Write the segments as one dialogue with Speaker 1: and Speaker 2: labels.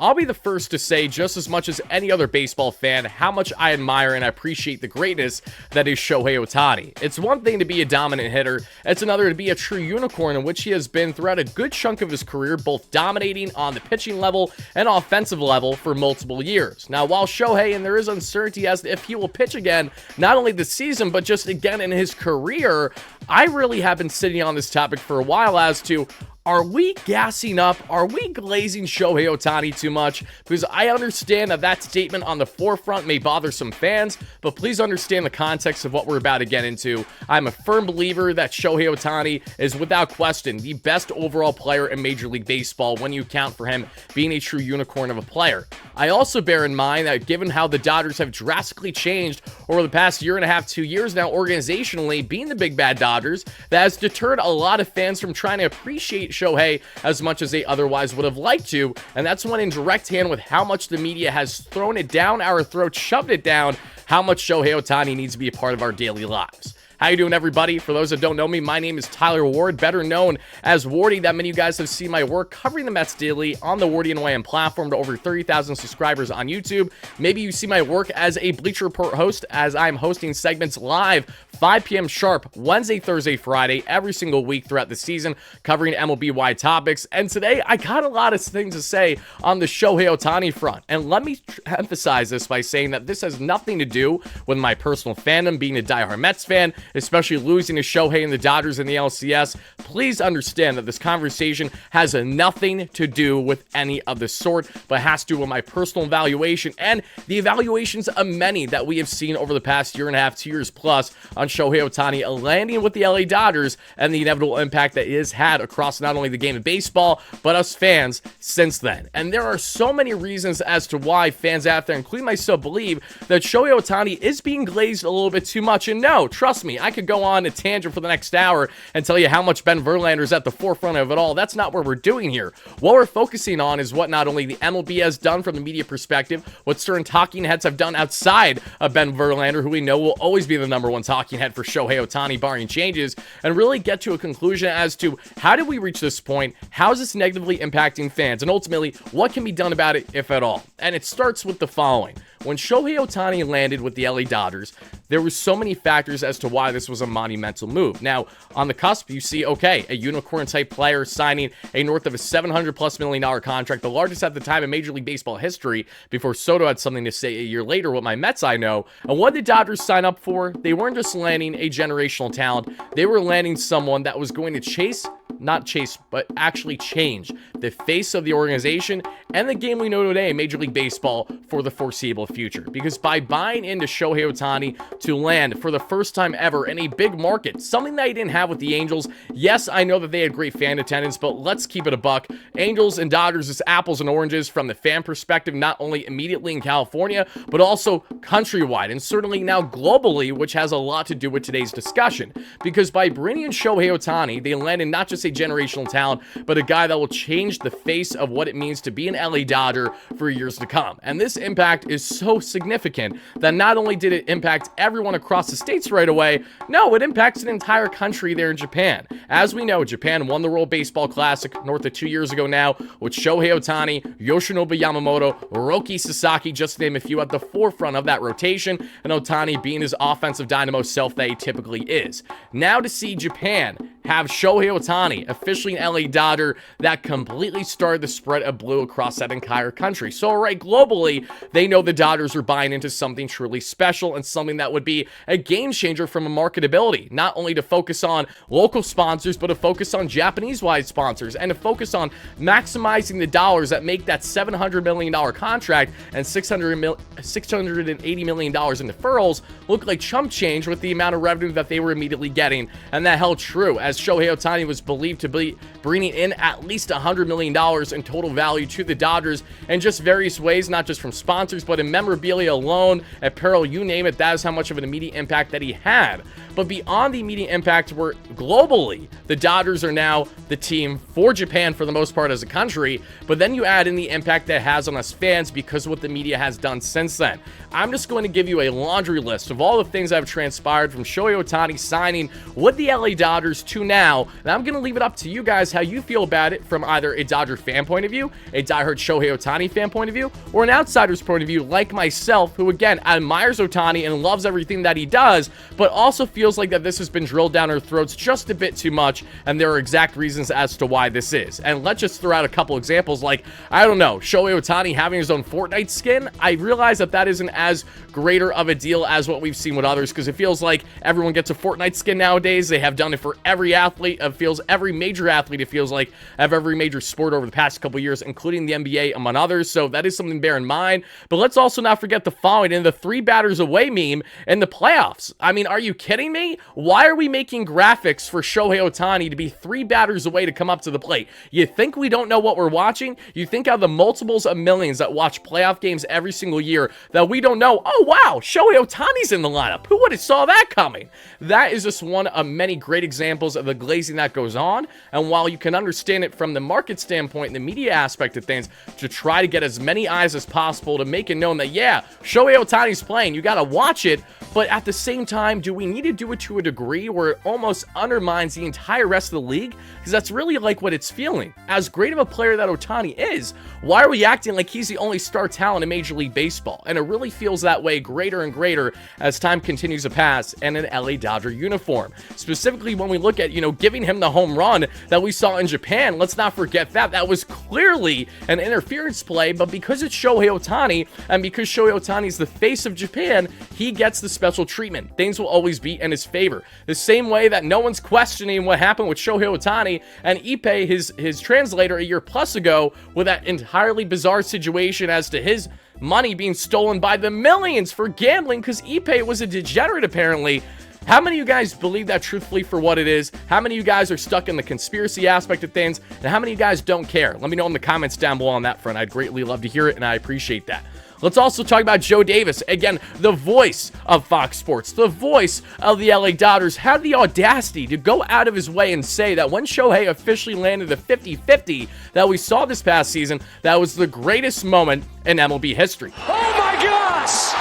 Speaker 1: I'll be the first to say, just as much as any other baseball fan, how much I admire and I appreciate the greatness that is Shohei Ohtani. It's one thing to be a dominant hitter, it's another to be a true unicorn, in which he has been throughout a good chunk of his career, both dominating on the pitching level and offensive level for multiple years. Now, while Shohei, and there is uncertainty as to if he will pitch again, not only this season, but just again in his career, I really have been sitting on this topic for a while as to, are we gassing up? Are we glazing Shohei Ohtani too much? Because I understand that that statement on the forefront may bother some fans, but please understand the context of what we're about to get into. I'm a firm believer that Shohei Ohtani is without question the best overall player in Major League Baseball when you count for him being a true unicorn of a player. I also bear in mind that given how the Dodgers have drastically changed over the past year and a half, 2 years now, organizationally, being the big bad Dodgers, that has deterred a lot of fans from trying to appreciate Shohei as much as they otherwise would have liked to, and that's one in direct hand with how much the media has thrown it down our throats, shoved it down, how much Shohei Ohtani needs to be a part of our daily lives. How you doing, everybody? For those that don't know me, my name is Tyler Ward, better known as Wardy. That many of you guys have seen my work covering the Mets daily on the WardyMLB platform to over 30,000 subscribers on YouTube. Maybe you see my work as a Bleacher Report host, as I'm hosting segments live 5 p.m. sharp, Wednesday, Thursday, Friday, every single week throughout the season, covering MLB-wide topics. And today, I got a lot of things to say on the Shohei Ohtani front. And let me emphasize this by saying that this has nothing to do with my personal fandom, being a diehard Mets fan, especially losing to Shohei and the Dodgers in the LCS. Please understand that this conversation has nothing to do with any of the sort, but has to do with my personal evaluation and the evaluations of many that we have seen over the past year and a half, 2 years plus, on Shohei Ohtani landing with the LA Dodgers and the inevitable impact that it has had across not only the game of baseball, but us fans since then. And there are so many reasons as to why fans out there, including myself, believe that Shohei Ohtani is being glazed a little bit too much. And no, trust me, I could go on a tangent for the next hour and tell you how much Ben Verlander is at the forefront of it all. That's not what we're doing here. What we're focusing on is what not only the MLB has done from the media perspective, what certain talking heads have done outside of Ben Verlander, who we know will always be the number one talking head for Shohei Ohtani, barring changes, and really get to a conclusion as to how did we reach this point, how is this negatively impacting fans, and ultimately, what can be done about it, if at all. And it starts with the following. When Shohei Ohtani landed with the LA Dodgers, there were so many factors as to why this was a monumental move. Now, on the cusp, you see, okay, a unicorn-type player signing a north of a $700+ million contract, the largest at the time in Major League Baseball history, before Soto had something to say a year later with my Mets, I know. And what did Dodgers sign up for? They weren't just landing a generational talent. They were landing someone that was going to but actually change the face of the organization and the game we know today in Major League Baseball for the foreseeable future. Because by buying into Shohei Ohtani to land for the first time ever in a big market, something that he didn't have with the Angels. Yes, I know that they had great fan attendance, but let's keep it a buck. Angels and Dodgers is apples and oranges from the fan perspective, not only immediately in California, but also countrywide, and certainly now globally, which has a lot to do with today's discussion. Because by bringing in Shohei Ohtani, they landed not just a generational talent, but a guy that will change the face of what it means to be an LA Dodger for years to come. And this impact is so significant that not only did it impact everyone across the states right away, no, it impacts an entire country there in Japan. As we know, Japan won the World Baseball Classic north of 2 years ago now, with Shohei Ohtani, Yoshinobu Yamamoto, Roki Sasaki, just to name a few, at the forefront of that rotation, and Ohtani being his offensive dynamo self that he typically is. Now to see Japan have Shohei Ohtani, officially an LA Dodger, that completely started the spread of blue across that entire country. So, right, globally, they know the Dodgers are buying into something truly special and something that would be a game changer from a marketability, not only to focus on local sponsors, but to focus on Japanese-wide sponsors and to focus on maximizing the dollars that make that $700 million contract and $680 million in deferrals look like chump change with the amount of revenue that they were immediately getting. And that held true, as Shohei Ohtani was believed to be bringing in at least $100 million in total value to the Dodgers in just various ways, not just from sponsors, but in memorabilia alone, apparel, you name it. That is how much of an immediate impact that he had. But beyond the immediate impact, where globally, the Dodgers are now the team for Japan for the most part as a country, but then you add in the impact that it has on us fans because of what the media has done since then. I'm just going to give you a laundry list of all the things that have transpired from Shohei Ohtani signing with the LA Dodgers to to now, and I'm going to leave it up to you guys how you feel about it from either a Dodger fan point of view, a diehard Shohei Ohtani fan point of view, or an outsider's point of view like myself, who again admires Ohtani and loves everything that he does, but also feels like that this has been drilled down our throats just a bit too much, and there are exact reasons as to why this is. And let's just throw out a couple examples, like, I don't know, Shohei Ohtani having his own Fortnite skin. I realize that that isn't as greater of a deal as what we've seen with others, because it feels like everyone gets a Fortnite skin nowadays. They have done it for every athlete. It feels every major athlete, it feels like, of every major sport over the past couple years, including the NBA, among others. So that is something to bear in mind. But let's also not forget the following in the 3 batters away meme in the playoffs. I mean, are you kidding me? Why are we making graphics for Shohei Ohtani to be 3 batters away to come up to the plate? You think we don't know what we're watching? You think out of the multiples of millions that watch playoff games every single year that we don't know, oh wow, Shohei Ohtani's in the lineup. Who would have saw that coming? That is just one of many great examples of the glazing that goes on. And while you can understand it from the market standpoint, the media aspect of things, to try to get as many eyes as possible to make it known that, yeah, Shohei Ohtani's playing, you got to watch it. But at the same time, do we need to do it to a degree where it almost undermines the entire rest of the league? Because that's really like what it's feeling. As great of a player that Ohtani is, why are we acting like he's the only star talent in Major League Baseball? And it really feels that way greater and greater as time continues to pass in an LA Dodger uniform. Specifically when we look at, giving him the home run that we saw in Japan, let's not forget that. That was clearly an interference play, but because it's Shohei Ohtani, and because Shohei Ohtani is the face of Japan, he gets the special treatment. Things will always be in his favor. The same way that no one's questioning what happened with Shohei Ohtani and Ippei, his translator, a year plus ago, with that entirely bizarre situation as to his money being stolen by the millions for gambling because Ippei was a degenerate apparently. How many of you guys believe that truthfully for what it is? How many of you guys are stuck in the conspiracy aspect of things? And how many of you guys don't care? Let me know in the comments down below on that front. I'd greatly love to hear it, and I appreciate that. Let's also talk about Joe Davis. Again, the voice of Fox Sports, the voice of the LA Dodgers, had the audacity to go out of his way and say that when Shohei officially landed the 50-50 that we saw this past season, that was the greatest moment in MLB history.
Speaker 2: Oh my gosh!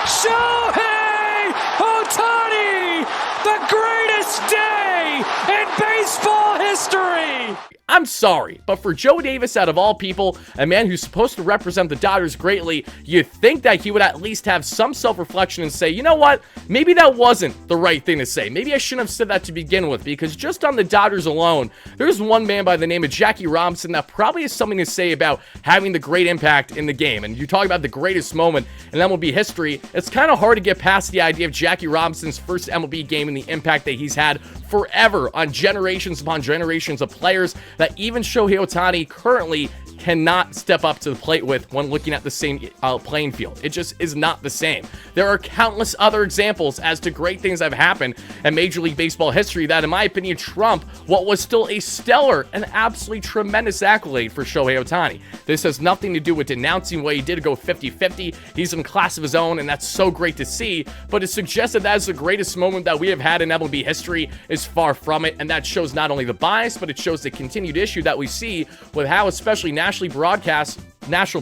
Speaker 2: Shohei Ohtani! The greatest day in baseball history!
Speaker 1: I'm sorry, but for Joe Davis, out of all people, a man who's supposed to represent the Dodgers greatly, you'd think that he would at least have some self-reflection and say, you know what, maybe that wasn't the right thing to say. Maybe I shouldn't have said that to begin with, because just on the Dodgers alone, there's one man by the name of Jackie Robinson that probably has something to say about having the great impact in the game. And you talk about the greatest moment in MLB history, it's kind of hard to get past the idea of Jackie Robinson's first MLB game and the impact that he's had forever on generations upon generations of players that even Shohei Ohtani currently cannot step up to the plate with when looking at the same playing field. It just is not the same. There are countless other examples as to great things that have happened in Major League Baseball history that, in my opinion, trump what was still a stellar and absolutely tremendous accolade for Shohei Ohtani. This has nothing to do with denouncing what he did to go 50-50. He's in a class of his own, and that's so great to see, but it suggests that is the greatest moment that we have had in MLB history is far from it, and that shows not only the bias, but it shows the continued issue that we see with how especially national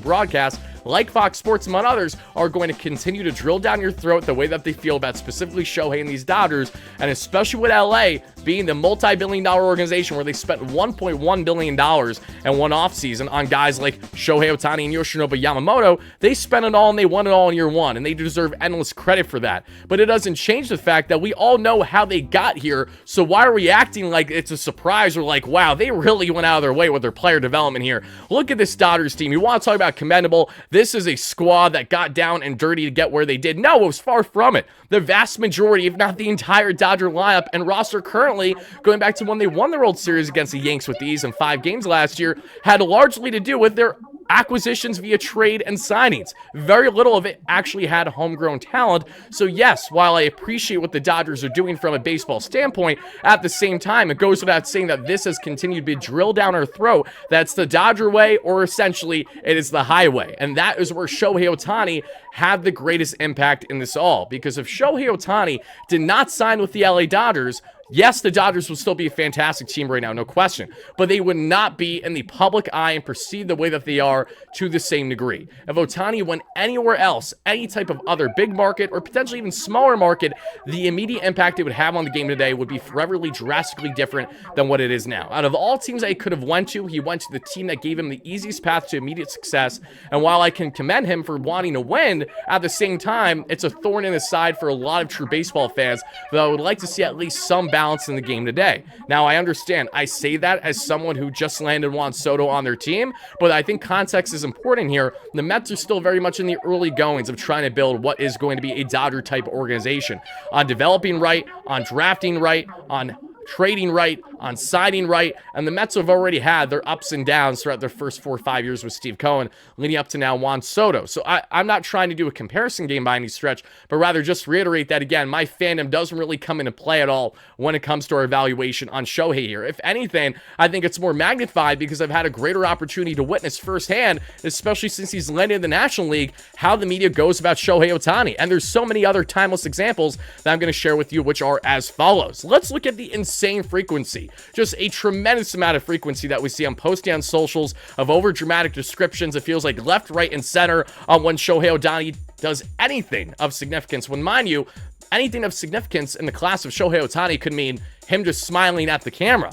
Speaker 1: broadcasts like Fox Sports, among others, are going to continue to drill down your throat the way that they feel about specifically Shohei and these Dodgers, and especially with LA being the multi-billion-dollar organization where they spent $1.1 billion in one offseason on guys like Shohei Ohtani and Yoshinobu Yamamoto. They spent it all and they won it all in year one, and they deserve endless credit for that. But it doesn't change the fact that we all know how they got here, so why are we acting like it's a surprise or like, wow, they really went out of their way with their player development here? Look at this Dodgers team. You want to talk about commendable? This is a squad that got down and dirty to get where they did. No, it was far from it. The vast majority, if not the entire Dodger lineup and roster currently, going back to when they won the World Series against the Yanks with these in 5 games last year, had largely to do with their acquisitions via trade and signings. Very little of it actually had homegrown talent. So yes, while I appreciate what the Dodgers are doing from a baseball standpoint, at the same time, it goes without saying that this has continued to be drilled down our throat. That's the Dodger way, or essentially it is the highway. And that is where Shohei Ohtani had the greatest impact in this all. Because if Shohei Ohtani did not sign with the LA Dodgers, Yes, the Dodgers would still be a fantastic team right now, no question, but they would not be in the public eye and perceived the way that they are to the same degree. If Ohtani went anywhere else, any type of other big market or potentially even smaller market, the immediate impact it would have on the game today would be foreverly drastically different than what it is now. Out of all teams that he could have went to, he went to the team that gave him the easiest path to immediate success, and while I can commend him for wanting to win, at the same time, it's a thorn in the side for a lot of true baseball fans that I would like to see at least some balance in the game today. Now, I understand, I say that as someone who just landed Juan Soto on their team, but I think context is important here. The Mets are still very much in the early goings of trying to build what is going to be a Dodger-type organization. On developing right, on drafting right, on trading right, on signing right, and the Mets have already had their ups and downs throughout their first 4 or 5 years with Steve Cohen, leading up to now Juan Soto. So I'm not trying to do a comparison game by any stretch, but rather just reiterate that, again, my fandom doesn't really come into play at all when it comes to our evaluation on Shohei here. If anything, I think it's more magnified because I've had a greater opportunity to witness firsthand, especially since he's landed in the National League, how the media goes about Shohei Ohtani. And there's so many other timeless examples that I'm going to share with you, which are as follows. Let's look at the insane frequency. Just a tremendous amount of frequency that we see on posting on socials of over dramatic descriptions. It feels like left, right, and center on when Shohei Ohtani does anything of significance. When, mind you, anything of significance in the class of Shohei Ohtani could mean him just smiling at the camera,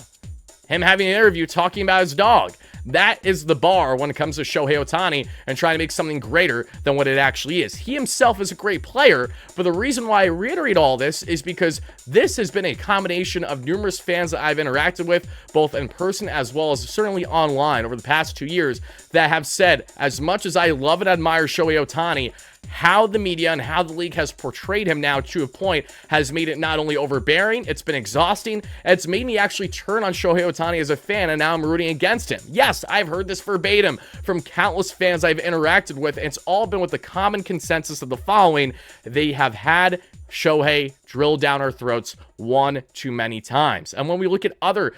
Speaker 1: him having an interview talking about his dog. That is the bar when it comes to Shohei Ohtani and trying to make something greater than what it actually is. He himself is a great player, but the reason why I reiterate all this is because this has been a combination of numerous fans that I've interacted with, both in person as well as certainly online over the past 2 years, that have said, as much as I love and admire Shohei Ohtani, how the media and how the league has portrayed him now to a point has made it not only overbearing, it's been exhausting, it's made me actually turn on Shohei Ohtani as a fan, and now I'm rooting against him. Yes, I've heard this verbatim from countless fans I've interacted with, and it's all been with the common consensus of the following: they have had Shohei drilled down our throats one too many times. And when we look at other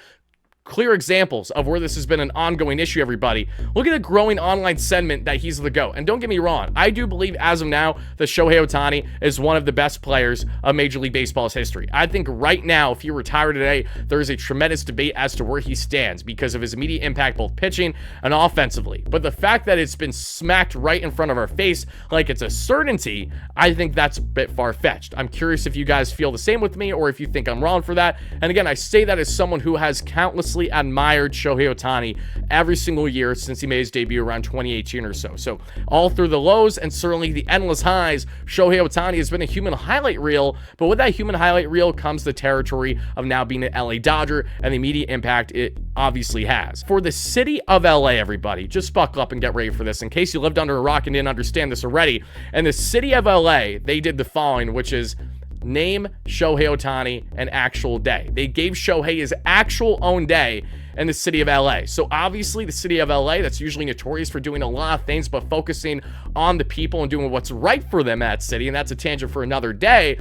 Speaker 1: clear examples of where this has been an ongoing issue, everybody, look at the growing online sentiment that he's the GOAT. And don't get me wrong, I do believe as of now that Shohei Ohtani is one of the best players of Major League Baseball's history. I think right now, if he retired today, there is a tremendous debate as to where he stands because of his immediate impact both pitching and offensively. But the fact that it's been smacked right in front of our face like it's a certainty, I think that's a bit far-fetched. I'm curious if you guys feel the same with me or if you think I'm wrong for that. And again, I say that as someone who has countlessly admired Shohei Ohtani every single year since he made his debut around 2018 or so. So all through the lows and certainly the endless highs, Shohei Ohtani has been a human highlight reel, but with that human highlight reel comes the territory of now being an LA Dodger and the immediate impact it obviously has. For the city of LA, everybody, just buckle up and get ready for this in case you lived under a rock and didn't understand this already. And the city of LA, they did the following, which is name Shohei Ohtani an actual day. They gave Shohei his actual own day in the city of LA. So obviously the city of LA, that's usually notorious for doing a lot of things, but focusing on the people and doing what's right for them at that city, and that's a tangent for another day.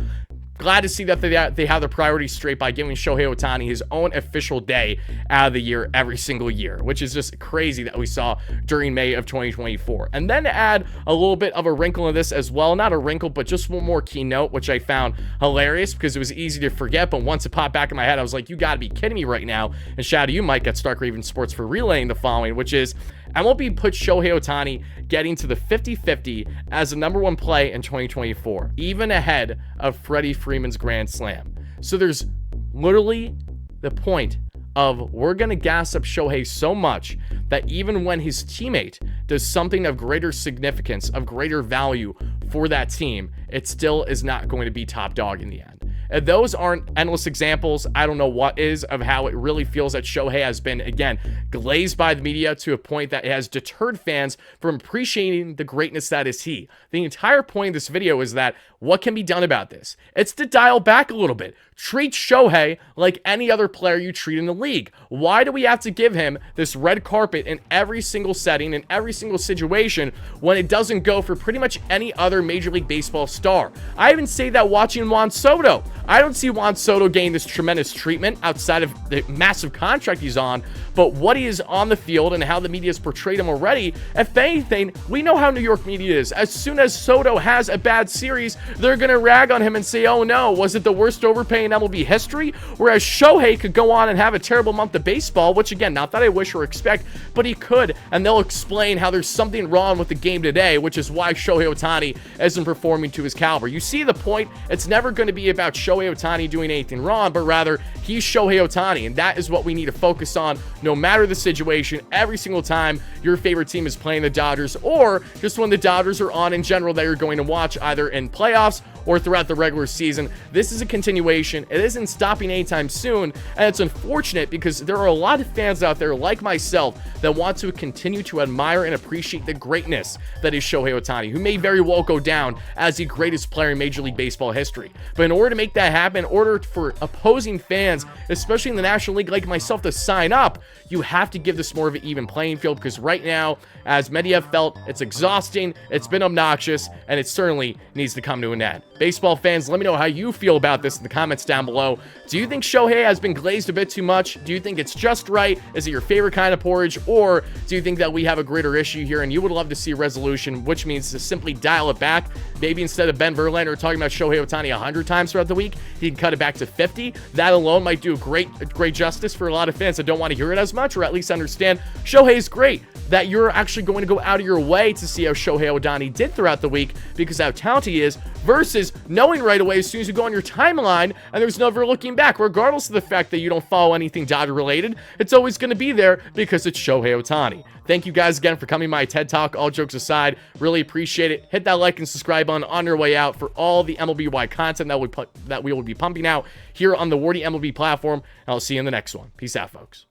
Speaker 1: Glad to see that they have their priorities straight by giving Shohei Ohtani his own official day out of the year every single year, which is just crazy that we saw during May of 2024. And then to add a little bit of a wrinkle in this as well, not a wrinkle, but just one more keynote, which I found hilarious because it was easy to forget, but once it popped back in my head, I was like, you gotta be kidding me right now. And shout out to you, Mike, at Stark Raven Sports for relaying the following, which is MLB put Shohei Ohtani getting to the 50-50 as the #1 play in 2024, even ahead of Freddie Freeman's Grand Slam. So there's literally the point of we're going to gas up Shohei so much that even when his teammate does something of greater significance, of greater value for that team, it still is not going to be top dog in the end. If those aren't endless examples, I don't know what is, of how it really feels that Shohei has been, again, glazed by the media to a point that it has deterred fans from appreciating the greatness that is he. The entire point of this video is that what can be done about this? It's to dial back a little bit. Treat Shohei like any other player you treat in the league. Why do we have to give him this red carpet in every single setting, in every single situation, when it doesn't go for pretty much any other Major League Baseball star? I even say that watching Juan Soto. I don't see Juan Soto getting this tremendous treatment outside of the massive contract he's on, but what he is on the field and how the media has portrayed him already, if anything, we know how New York media is. As soon as Soto has a bad series, they're going to rag on him and say, oh no, was it the worst overpaying in MLB history, whereas Shohei could go on and have a terrible month of baseball, which again, not that I wish or expect, but he could, and they'll explain how there's something wrong with the game today, which is why Shohei Ohtani isn't performing to his caliber. You see the point? It's never going to be about Shohei Ohtani doing anything wrong, but rather he's Shohei Ohtani, and that is what we need to focus on no matter the situation, every single time your favorite team is playing the Dodgers, or just when the Dodgers are on in general that you're going to watch either in playoffs or throughout the regular season. This is a continuation. It isn't stopping anytime soon, and it's unfortunate because there are a lot of fans out there like myself that want to continue to admire and appreciate the greatness that is Shohei Ohtani, who may very well go down as the greatest player in Major League Baseball history. But in order to make that happen, in order for opposing fans, especially in the National League like myself, to sign up, you have to give this more of an even playing field, because right now, as many have felt, it's exhausting, it's been obnoxious, and it certainly needs to come to an end. Baseball fans, let me know how you feel about this in the comments down below. Do you think Shohei has been glazed a bit too much? Do you think it's just right? Is it your favorite kind of porridge? Or do you think that we have a greater issue here and you would love to see a resolution, which means to simply dial it back? Maybe instead of Ben Verlander talking about Shohei Ohtani 100 times throughout the week, he can cut it back to 50. That alone might do great justice for a lot of fans that don't want to hear it as much, or at least understand Shohei's great, that you're actually going to go out of your way to see how Shohei Ohtani did throughout the week because how talented he is, versus knowing right away as soon as you go on your timeline and there's never looking back, regardless of the fact that you don't follow anything Dodger related. It's always going to be there because it's Shohei Ohtani. Thank you guys again for coming to my TED Talk. All jokes aside, really appreciate it. Hit that like and subscribe button on your way out for all the MLB-wide content that we will be pumping out here on the WardyMLB platform. And I'll see you in the next one. Peace out, folks.